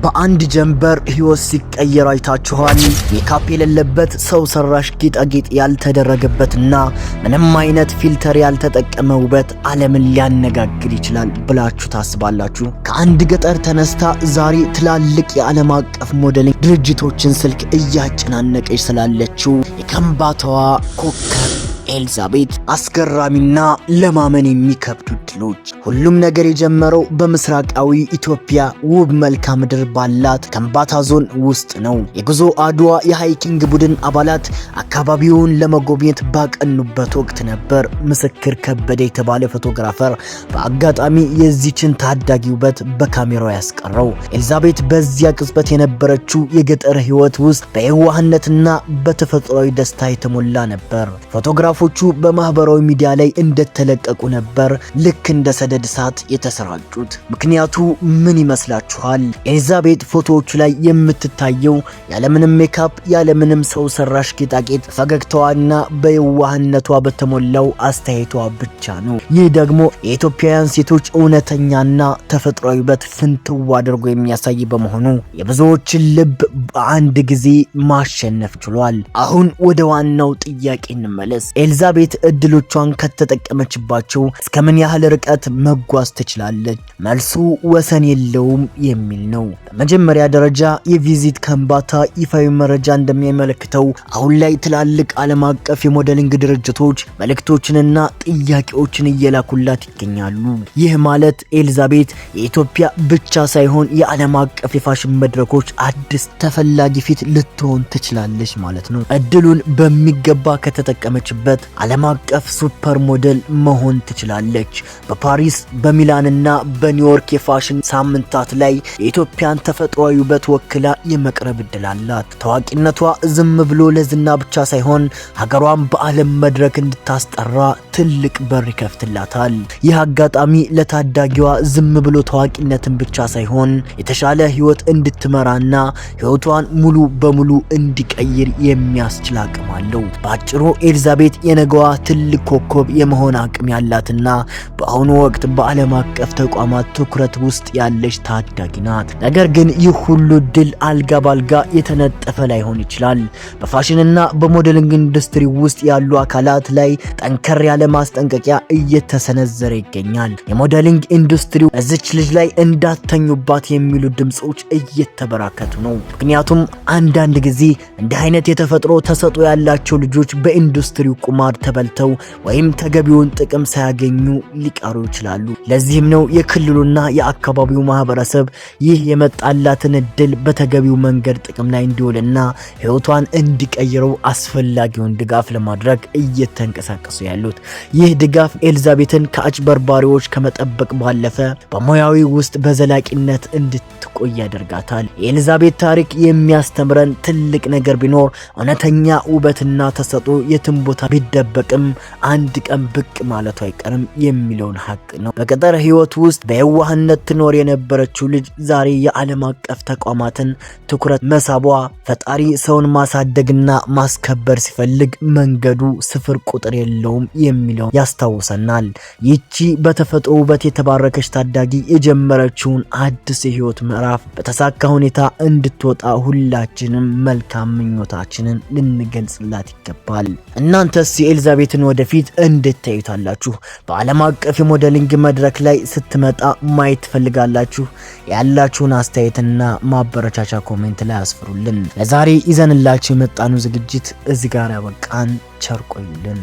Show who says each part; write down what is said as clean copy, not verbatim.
Speaker 1: በአንድ ጀንበር ህይወት ሲቀየር አይታችኋል። ሜካፕ የሌለበት ሰው ሰራሽ ጌጣጌጥ ያልተደረገበትና ምንም አይነት ፊልተር ያልተጠቀመ ውበት ዓለምን ሊያነጋግር ይችላል ብላችሁ ታስባላችሁ? ከአንድ ገጠር ተነስታ ዛሬ ትላልቅ የዓለም አቀፍ ሞዴሊንግ ድርጅቶችን ስልክ እያጨናነቀች ስላለችው የከምባታዋ ኮከብ ኤልዛቤት አስገራሚና ለማመን የሚከብዱ ድሎች። ሁሉም ነገር የጀመረው በምስራቃዊ ኢትዮጵያ ውብ መልክዓ ምድር ባላት ከምባታ ዞን ውስጥ ነው። የጉዞ አድዋ የሃይኪንግ ቡድን አባላት አካባቢውን ለመጎብኘት ባቀኑበት ወቅት ነበር ምስክር ከበደ የተባለ ፎቶግራፈር በአጋጣሚ የዚችን ታዳጊ ውበት በካሜራው ያስቀረው። ኤልዛቤት በዚያ ቅጽበት የነበረችው የገጠር ህይወት ውስጥ በየዋህነትና በተፈጥሯዊ ደስታ የተሞላ ነበር። ፎቶግራፎቹ በማህበራዊ ሚዲያ ላይ እንደተለቀቁ ነበር ልክ እንደ ሰደድ እሳት የተሰራጩት። ምክንያቱ ምን ይመስላችኋል? ኤልዛቤት ፎቶዎቹ ላይ የምትታየው ያለምንም ሜካፕ ያለምንም ሰው ሰራሽ ጌጣጌጥ ፈገግታዋና በየዋህነቷ በተሞላው አስተያየቷ ብቻ ነው። ይህ ደግሞ የኢትዮጵያውያን ሴቶች እውነተኛና ተፈጥሯዊ ውበት ፍንትው አድርጎ የሚያሳይ በመሆኑ የብዙዎችን ልብ በአንድ ጊዜ ማሸነፍ ችሏል። አሁን ወደ ዋናው ጥያቄ እንመለስ። ኤልዛቤት እድሎቿን ከተጠቀመችባቸው እስከምን ያህል ርቀት መጓዝ ትችላለች? መልሱ ወሰን የለውም የሚል ነው። በመጀመሪያ ደረጃ የቪዚት ከምባታ ይፋዊ መረጃ እንደሚያመለክተው አሁን ላይ ትላልቅ ዓለም አቀፍ የሞዴሊንግ ድርጅቶች መልእክቶችንና ጥያቄዎችን እየላኩላት ይገኛሉ። ይህ ማለት ኤልዛቤት የኢትዮጵያ ብቻ ሳይሆን የዓለም አቀፍ የፋሽን መድረኮች አዲስ ተፈላጊ ፊት ልትሆን ትችላለች ማለት ነው። እድሉን በሚገባ ከተጠቀመችበት ዓለም አቀፍ ሱፐር ሞዴል መሆን ትችላለች። በፓሪስ በሚላንና በኒውዮርክ የፋሽን ሳምንታት ላይ የኢትዮጵያን ተፈጥሯዊ ውበት ወክላ የመቅረብ እድል አላት። ታዋቂነቷ ዝም ብሎ ለዝና ብቻ ሳይሆን ሀገሯን በዓለም መድረክ እንድታስጠራ ትልቅ በር ይከፍትላታል። ይህ አጋጣሚ ለታዳጊዋ ዝም ብሎ ታዋቂነትን ብቻ ሳይሆን የተሻለ ህይወት እንድትመራና ህይወቷን ሙሉ በሙሉ እንዲቀይር የሚያስችል አቅም አለው። በአጭሩ ኤልዛቤት የነገዋ ትልቅ ኮከብ የመሆን አቅም ያላትና በአሁኑ ወቅት በዓለም አቀፍ ተቋማት ትኩረት ውስጥ ያለች ታዳጊ ናት። ነገር ግን ይህ ሁሉ ድል አልጋ ባልጋ የተነጠፈ ላይሆን ይችላል። በፋሽንና በሞዴሊንግ ኢንዱስትሪ ውስጥ ያሉ አካላት ላይ ጠንከር ያለ ማስጠንቀቂያ እየተሰነዘረ ይገኛል። የሞዴሊንግ ኢንዱስትሪው እዚች ልጅ ላይ እንዳተኙባት የሚሉ ድምጾች እየተበራከቱ ነው። ምክንያቱም አንዳንድ ጊዜ እንዲህ አይነት የተፈጥሮ ተሰጥኦ ያላቸው ልጆች በኢንዱስትሪው ቁማር ተበልተው ወይም ተገቢውን ጥቅም ሳያገኙ ሊቀሩ ይችላሉ። ለዚህም ነው የክልሉና የአካባቢው ማህበረሰብ ይህ የመጣላትን እድል በተገቢው መንገድ ጥቅም ላይ እንዲውልና ህይወቷን እንዲቀይረው አስፈላጊውን ድጋፍ ለማድረግ እየተንቀሳቀሱ ያሉት። ይህ ድጋፍ ኤልዛቤትን ከአጭበርባሪዎች ከመጠበቅ ባለፈ በሙያዊ ውስጥ በዘላቂነት እንድትቆይ ያደርጋታል። የኤልዛቤት ታሪክ የሚያስተምረን ትልቅ ነገር ቢኖር እውነተኛ ውበትና ተሰጥኦ የትም ቦታ ቢደበቅም አንድ ቀን ብቅ ማለቱ አይቀርም የሚለውን ሀቅ ነው። በገጠር ህይወት ውስጥ በየዋህነት ትኖር የነበረችው ልጅ ዛሬ የዓለም አቀፍ ተቋማትን ትኩረት መሳቧ ፈጣሪ ሰውን ማሳደግና ማስከበር ሲፈልግ መንገዱ ስፍር ቁጥር የለውም የሚለው ያስታውሰናል። ይቺ በተፈጥሮ ውበት የተባረከች ታዳጊ የጀመረችውን አዲስ የህይወት ምዕራፍ በተሳካ ሁኔታ እንድትወጣ ሁላችንም መልካም ምኞታችንን ልንገልጽላት ይገባል። እናንተስ የኤልዛቤትን ወደፊት እንዴት ታዩታላችሁ? በዓለም አቀፍ የሞዴሊንግ መድረክ ላይ ስትመጣ ማየት ትፈልጋላችሁ? ያላችሁን አስተያየትና ማበረቻቻ ኮሜንት ላይ አስፍሩልን። ለዛሬ ይዘንላችሁ የመጣነው ዝግጅት እዚህ ጋር ያበቃን። ቸር ቆዩልን።